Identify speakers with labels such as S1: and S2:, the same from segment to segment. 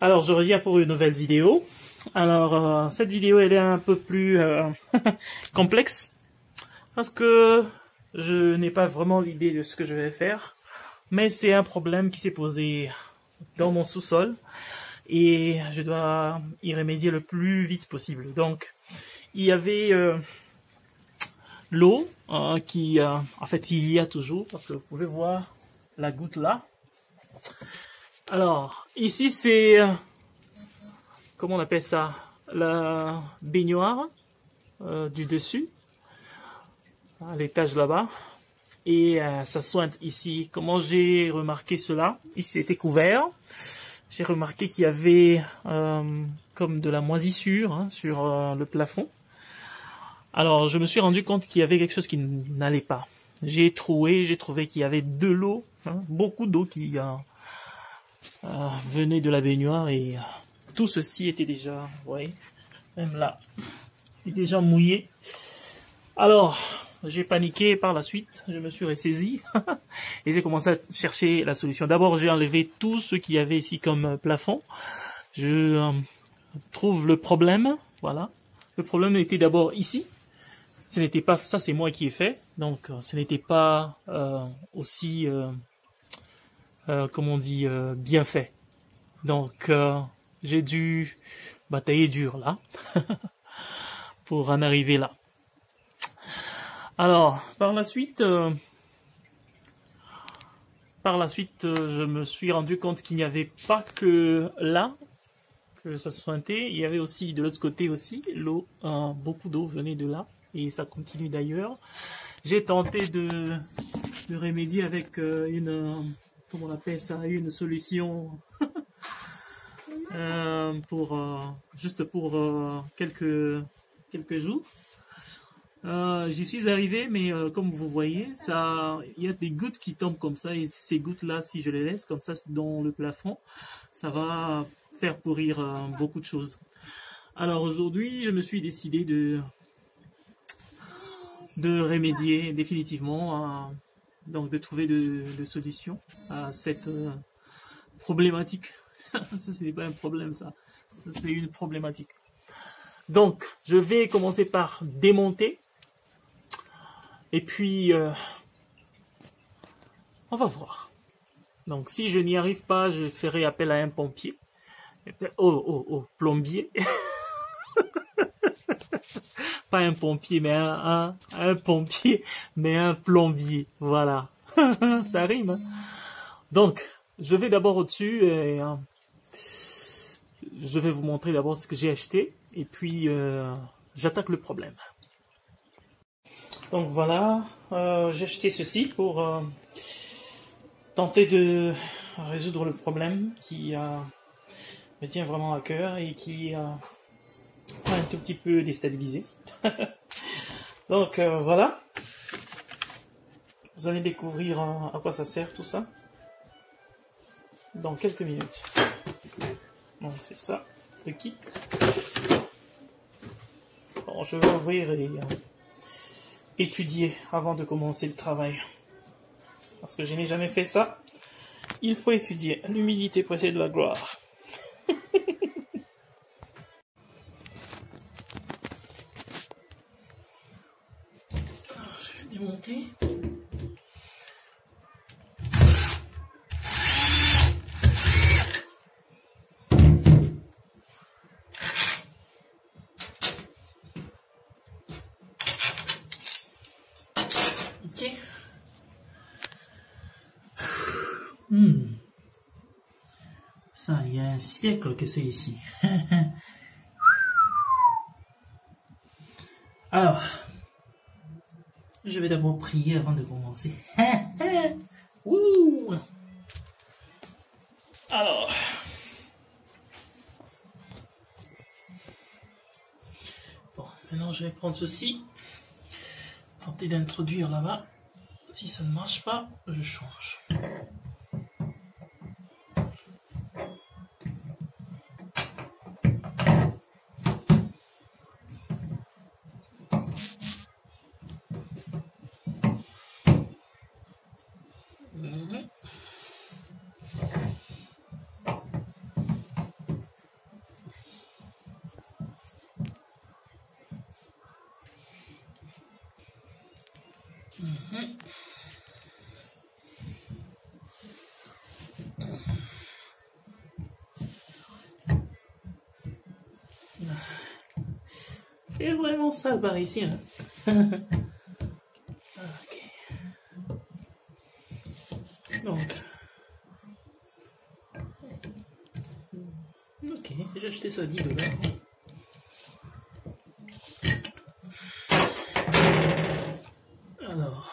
S1: Alors, je reviens pour une nouvelle vidéo. Alors, cette vidéo, elle est un peu plus complexe parce que je n'ai pas vraiment l'idée de ce que je vais faire. Mais c'est un problème qui s'est posé dans mon sous-sol et je dois y remédier le plus vite possible. Donc, il y avait l'eau qui, en fait, il y a toujours, parce que vous pouvez voir la goutte là. Alors, ici, c'est, comment on appelle ça, la baignoire du dessus, à l'étage là-bas. Et ça sointe ici. Comment j'ai remarqué cela? Ici, c'était couvert. J'ai remarqué qu'il y avait comme de la moisissure sur le plafond. Alors, je me suis rendu compte qu'il y avait quelque chose qui n'allait pas. J'ai trouvé qu'il y avait de l'eau, beaucoup d'eau qui venait de la baignoire et tout ceci était déjà, vous voyez, même là, était déjà mouillé. Alors, j'ai paniqué par la suite, je me suis ressaisi et j'ai commencé à chercher la solution. D'abord, j'ai enlevé tout ce qu'il y avait ici comme plafond. Je trouve le problème, voilà. Le problème était d'abord ici. Ce n'était pas, ça c'est moi qui ai fait, donc ce n'était pas aussi, comment on dit, bien fait. Donc j'ai dû batailler dur là pour en arriver là. Alors par la suite, je me suis rendu compte qu'il n'y avait pas que là que ça se sointait, il y avait aussi de l'autre côté aussi l'eau, beaucoup d'eau venait de là. Et ça continue d'ailleurs. J'ai tenté de remédier avec comment on appelle ça, une solution juste pour quelques jours. J'y suis arrivé, mais comme vous voyez, il y a des gouttes qui tombent comme ça, et ces gouttes-là, si je les laisse comme ça dans le plafond, ça va faire pourrir beaucoup de choses. Alors aujourd'hui, je me suis décidé de remédier définitivement, donc de trouver de solutions à cette problématique. Ça, ce n'est pas un problème, ça c'est une problématique. Donc, je vais commencer par démonter, et puis on va voir. Donc, si je n'y arrive pas, je ferai appel à un pompier. Plombier. Pas un pompier, mais un pompier, mais un plombier. Voilà. Ça rime. Hein? Donc, je vais d'abord au-dessus et je vais vous montrer d'abord ce que j'ai acheté. Et puis, j'attaque le problème. Donc voilà, j'ai acheté ceci pour tenter de résoudre le problème qui me tient vraiment à cœur et qui un tout petit peu déstabilisé. Donc voilà, vous allez découvrir à quoi ça sert tout ça dans quelques minutes. Donc c'est ça, le kit. Bon, je vais ouvrir et étudier avant de commencer le travail. Parce que je n'ai jamais fait ça. Il faut étudier. L'humilité précède la gloire. Je vais démonter. Ok. Ça, il y a un siècle que c'est ici. Alors, je vais d'abord prier avant de commencer. Alors, bon, maintenant je vais prendre ceci, tenter d'introduire là-bas. Si ça ne marche pas, je change. C'est vraiment sale par ici. Hein. Ok. Donc. Ok, j'ai acheté ça à 10 $. Alors,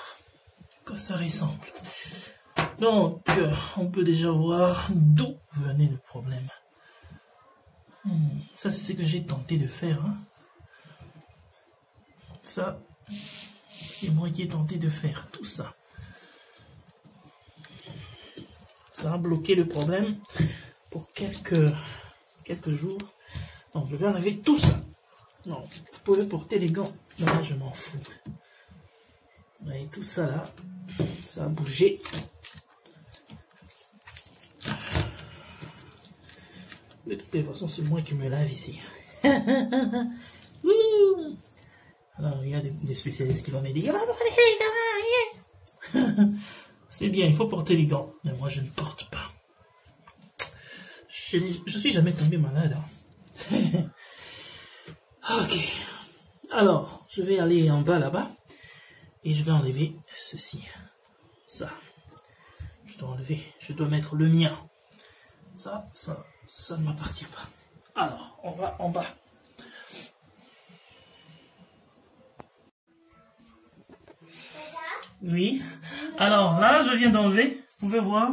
S1: quoi ça ressemble? Donc, on peut déjà voir d'où venait le problème. Ça, c'est ce que j'ai tenté de faire. Hein. Ça, c'est moi qui ai tenté de faire tout ça. Ça a bloqué le problème pour quelques jours. Donc, je vais enlever tout ça. Non, vous pouvez porter les gants. Non, je m'en fous. Et tout ça là, ça a bougé. De toute façon, c'est moi qui me lave ici. Alors, il y a des spécialistes qui vont me dire, c'est bien, il faut porter les gants. Mais moi, je ne porte pas. Je suis jamais tombé malade. Hein. Ok. Alors, je vais aller en bas là-bas. Et je vais enlever ceci. Ça. Je dois enlever. Je dois mettre le mien. Ça ne m'appartient pas. Alors, on va en bas. Oui. Alors, là, je viens d'enlever. Vous pouvez voir.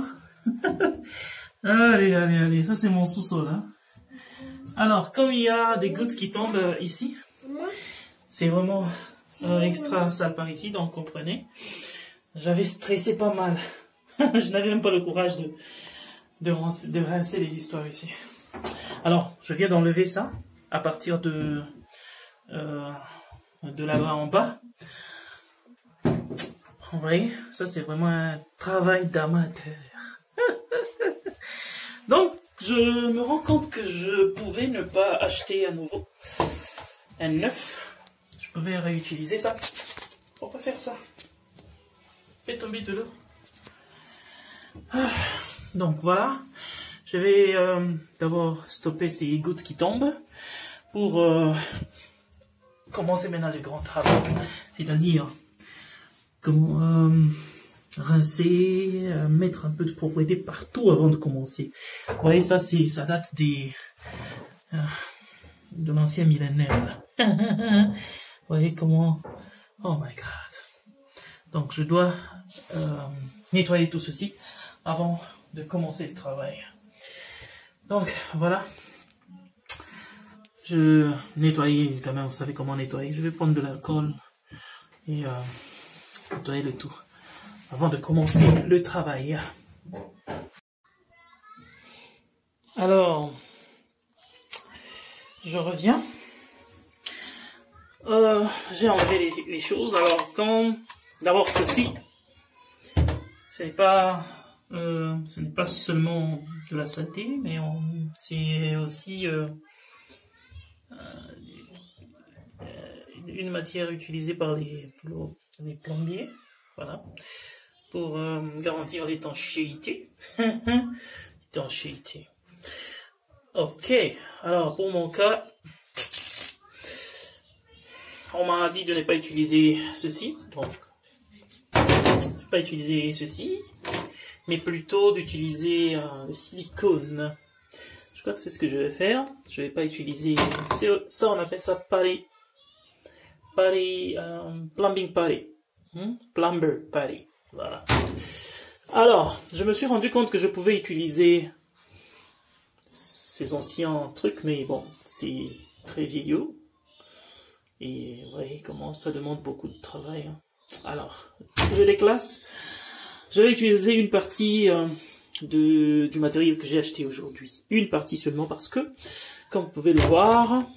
S1: Allez. Ça, c'est mon sous-sol. Hein. Alors, comme il y a des gouttes qui tombent ici, c'est vraiment extra sale par ici, donc comprenez. J'avais stressé pas mal. Je n'avais même pas le courage de rincer les histoires ici. Alors, je viens d'enlever ça à partir de là-bas en bas. Vous voyez, ça c'est vraiment un travail d'amateur. Donc, je me rends compte que je pouvais ne pas acheter à nouveau un neuf. Je pouvais réutiliser ça. Faut pas faire ça. Fais tomber de l'eau. Donc voilà. Je vais d'abord stopper ces gouttes qui tombent pour commencer maintenant le grand travail. C'est-à-dire comment rincer, mettre un peu de propriété partout avant de commencer. Vous voyez, ça date de l'ancien millénaire. Vous voyez comment... Oh my god. Donc je dois nettoyer tout ceci avant de commencer le travail. Donc voilà. Je nettoyer quand même, vous savez comment nettoyer. Je vais prendre de l'alcool et nettoyer le tout avant de commencer le travail. Alors, je reviens. J'ai enlevé les choses. Alors, d'abord ceci, ce n'est pas seulement de la saleté, mais c'est aussi une matière utilisée par les plombiers, voilà, pour garantir l'étanchéité. Étanchéité. Ok, alors pour mon cas, on m'a dit de ne pas utiliser ceci, donc ne pas utiliser ceci, mais plutôt d'utiliser le silicone. Je crois que c'est ce que je vais faire. Je vais pas utiliser ça, on appelle ça plumbing putty, plumber putty, voilà. Alors, je me suis rendu compte que je pouvais utiliser ces anciens trucs, mais bon, c'est très vieillot. Et vous voyez comment ça demande beaucoup de travail. Hein. Alors, je les classe. Je vais utiliser une partie du matériel que j'ai acheté aujourd'hui. Une partie seulement parce que, comme vous pouvez le voir,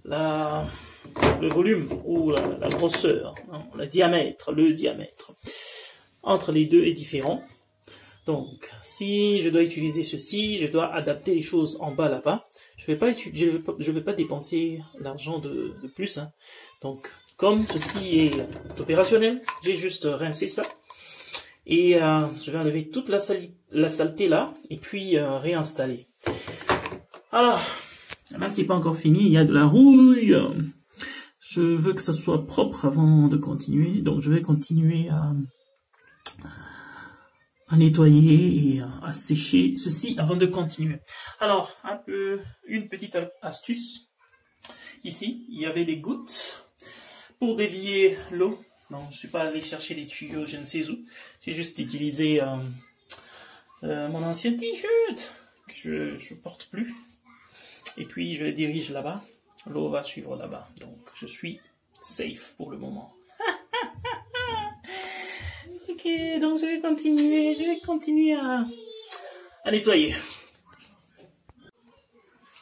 S1: le volume ou la grosseur, hein, le diamètre entre les deux est différent. Donc, si je dois utiliser ceci, je dois adapter les choses en bas là-bas. Je vais pas dépenser l'argent de plus. Hein. Donc, comme ceci est opérationnel, j'ai juste rincé ça. Et je vais enlever toute la saleté là, et puis réinstaller. Alors, là c'est pas encore fini, il y a de la rouille. Je veux que ça soit propre avant de continuer, donc je vais continuer à nettoyer et à sécher ceci avant de continuer. Alors, une petite astuce. Ici, il y avait des gouttes pour dévier l'eau. Donc, je suis pas allé chercher des tuyaux, je ne sais où. J'ai juste utilisé mon ancien t-shirt que je porte plus. Et puis, je le dirige là-bas. L'eau va suivre là-bas. Donc, je suis safe pour le moment. Ok, donc je vais continuer à nettoyer.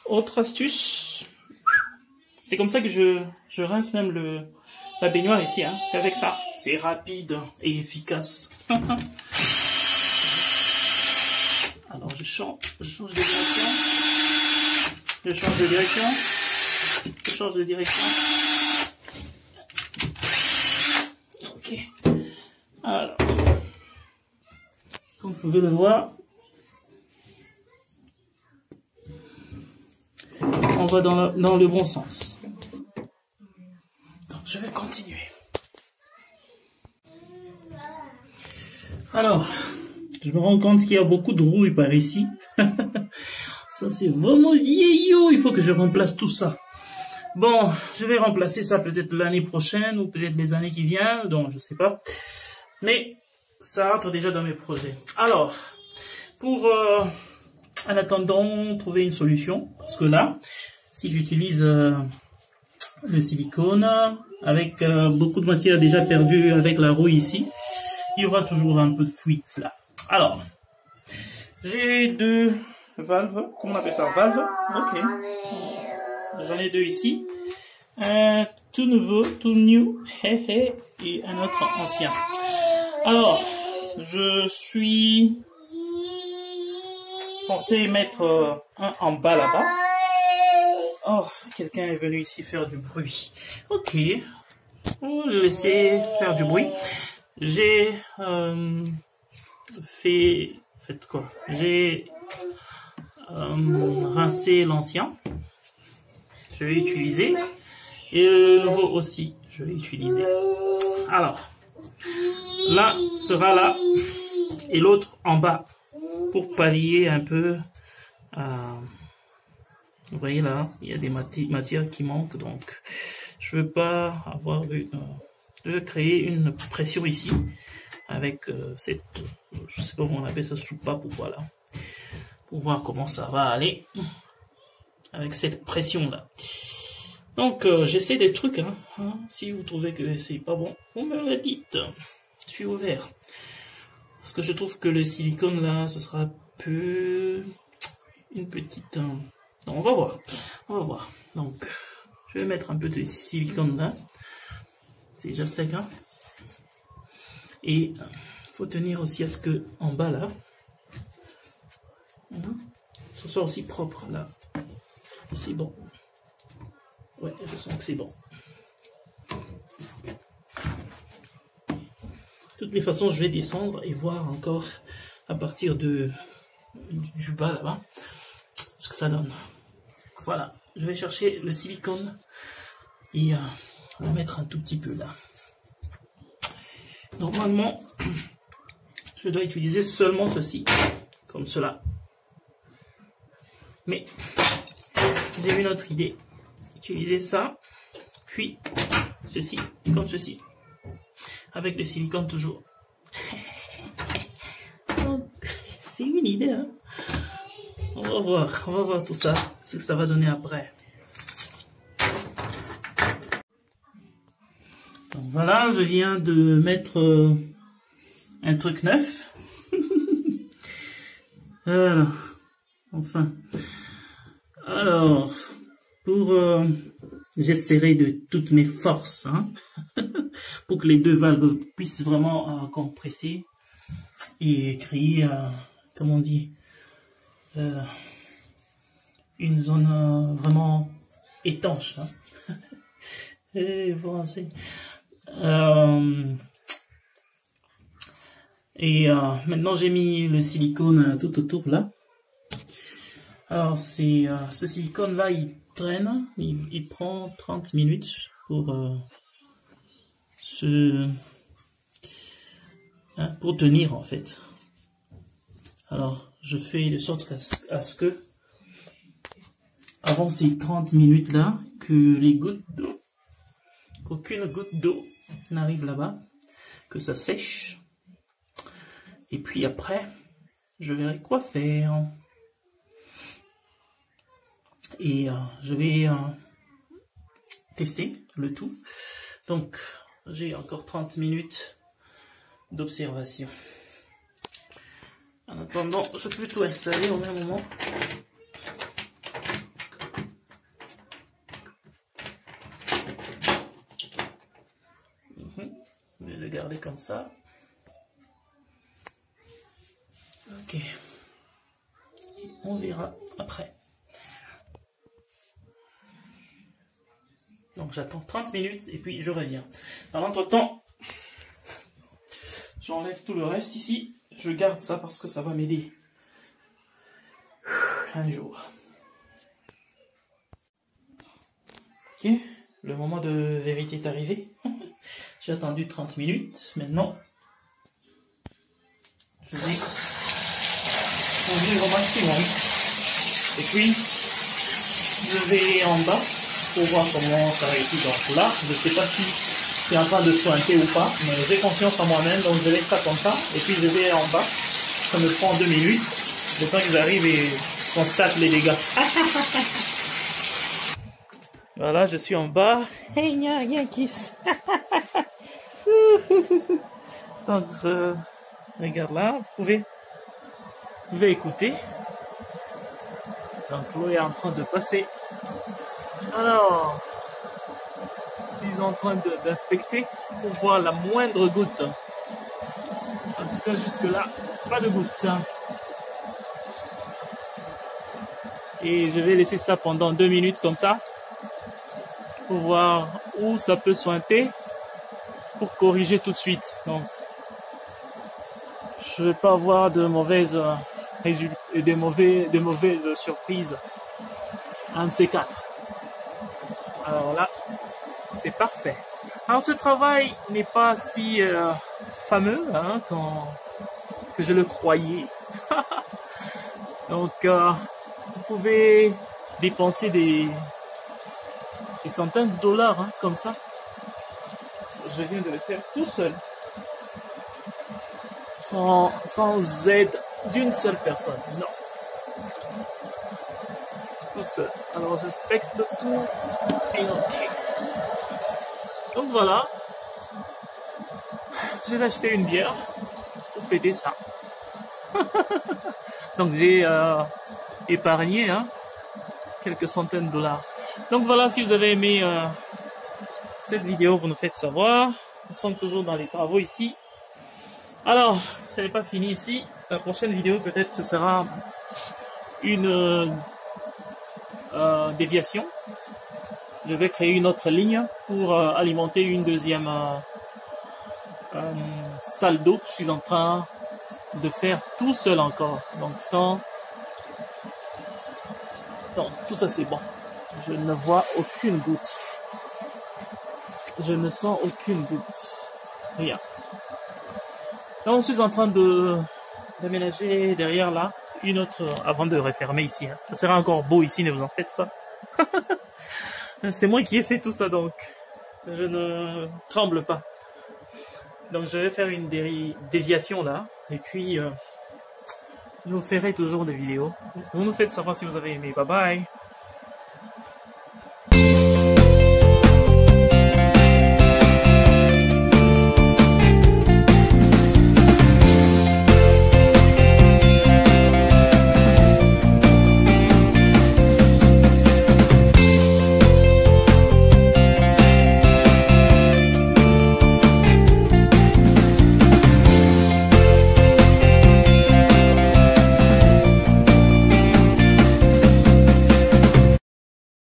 S1: Autre astuce. C'est comme ça que je rince même la baignoire ici. Hein. C'est avec ça. C'est rapide et efficace. Alors, je change de direction. Je change de direction. Je change de direction. Ok. Alors, comme vous pouvez le voir, on va dans le bon sens. Donc, je vais continuer. Alors, je me rends compte qu'il y a beaucoup de rouille par ici. Ça, c'est vraiment vieillot. Il faut que je remplace tout ça. Bon, je vais remplacer ça peut-être l'année prochaine ou peut-être les années qui viennent, donc je sais pas. Mais ça entre déjà dans mes projets. Alors, pour en attendant trouver une solution, parce que là, si j'utilise le silicone avec beaucoup de matière déjà perdue avec la rouille ici, il y aura toujours un peu de fuite là. Alors, j'ai deux valves, comment on appelle ça, valve? Ok. J'en ai deux ici. Un tout nouveau, tout new, et un autre ancien. Alors, je suis censé mettre un en bas là-bas. Oh, quelqu'un est venu ici faire du bruit. Ok, on va le laisser faire du bruit. J'ai fait quoi? J'ai rincé l'ancien. Je vais utiliser. Et le nouveau aussi, je vais utiliser. Alors, l'un sera là et l'autre en bas pour pallier un peu. Vous voyez là, il y a des matières qui manquent, donc je veux pas avoir de créer une pression ici avec cette, je sais pas comment on appelle ça, soupape ou voilà, pour voir comment ça va aller avec cette pression là. Donc, j'essaie des trucs, hein. Si vous trouvez que c'est pas bon, vous me le dites. Je suis ouvert. Parce que je trouve que le silicone, là, ce sera peu... une petite... Donc, on va voir. On va voir. Donc, je vais mettre un peu de silicone là. C'est déjà sec, hein. Et faut tenir aussi à ce que, en bas, là, ce soit aussi propre, là. C'est bon. Ouais, je sens que c'est bon. De toutes les façons, je vais descendre et voir encore à partir du bas là-bas ce que ça donne. Voilà, je vais chercher le silicone et le mettre un tout petit peu là. Normalement, je dois utiliser seulement ceci, comme cela. Mais j'ai une autre idée. Utiliser ça, puis ceci, comme ceci, avec le silicone toujours. C'est une idée, hein. On va voir tout ça, ce que ça va donner après. Donc voilà, je viens de mettre un truc neuf. Voilà, enfin. Alors, j'essaierai de toutes mes forces, hein, pour que les deux valves puissent vraiment compresser et créer, comme on dit, une zone vraiment étanche. Hein. français. Maintenant j'ai mis le silicone tout autour là. Alors c'est ce silicone là, il traîne, il prend 30 minutes pour pour tenir en fait. Alors je fais de sorte à ce que avant ces 30 minutes là, que les gouttes d'eau, qu'aucune goutte d'eau n'arrive là-bas, que ça sèche. Et puis après, je verrai quoi faire. Et je vais tester le tout. Donc, j'ai encore 30 minutes d'observation. En attendant, je peux tout installer au même moment. Je vais le garder comme ça. Ok. Et on verra après. Donc j'attends 30 minutes et puis je reviens. Dans l'entretemps, j'enlève tout le reste ici. Je garde ça parce que ça va m'aider un jour. Ok, le moment de vérité est arrivé. J'ai attendu 30 minutes. Maintenant, je vais conduire au maximum. Et puis, je vais en bas pour voir comment ça réussit. Donc là, je ne sais pas si c'est en train de sointer ou pas, mais j'ai confiance en moi-même, donc je laisse ça comme ça. Et puis je vais en bas. Ça me prend 2 minutes. Le temps que j'arrive et je constate les dégâts. Voilà, je suis en bas. Hey, nya, kiss. Donc je regarde là, vous pouvez écouter. Donc l'eau est en train de passer. Alors, ils sont en train d'inspecter pour voir la moindre goutte. En tout cas jusque là, pas de goutte. Et je vais laisser ça pendant 2 minutes comme ça, pour voir où ça peut sointer, pour corriger tout de suite. Donc, je ne vais pas avoir de mauvaises surprises. Un de ces 4. Alors là, c'est parfait. Alors ce travail n'est pas si fameux que je le croyais. Donc, vous pouvez dépenser des centaines de dollars comme ça. Je viens de le faire tout seul. Sans aide d'une seule personne. Non. Tout seul. Alors j'inspecte tout et ok. Donc voilà. Je vais acheter une bière pour fêter ça. Donc j'ai épargné quelques centaines de dollars. Donc voilà, si vous avez aimé cette vidéo, vous nous faites savoir. Nous sommes toujours dans les travaux ici. Alors, ce n'est pas fini ici. La prochaine vidéo, peut-être, ce sera une déviation. Je vais créer une autre ligne pour alimenter une deuxième salle d'eau que je suis en train de faire tout seul encore. Donc sans... Non, tout ça c'est bon. Je ne vois aucune goutte. Je ne sens aucune goutte. Rien. Là, je suis en train d'aménager derrière là une autre avant de refermer ici. Ça sera encore beau ici, ne vous en faites pas. C'est moi qui ai fait tout ça, donc je ne tremble pas. Donc je vais faire une déviation là, et puis je vous ferai toujours des vidéos. Vous nous faites savoir si vous avez aimé. Bye bye.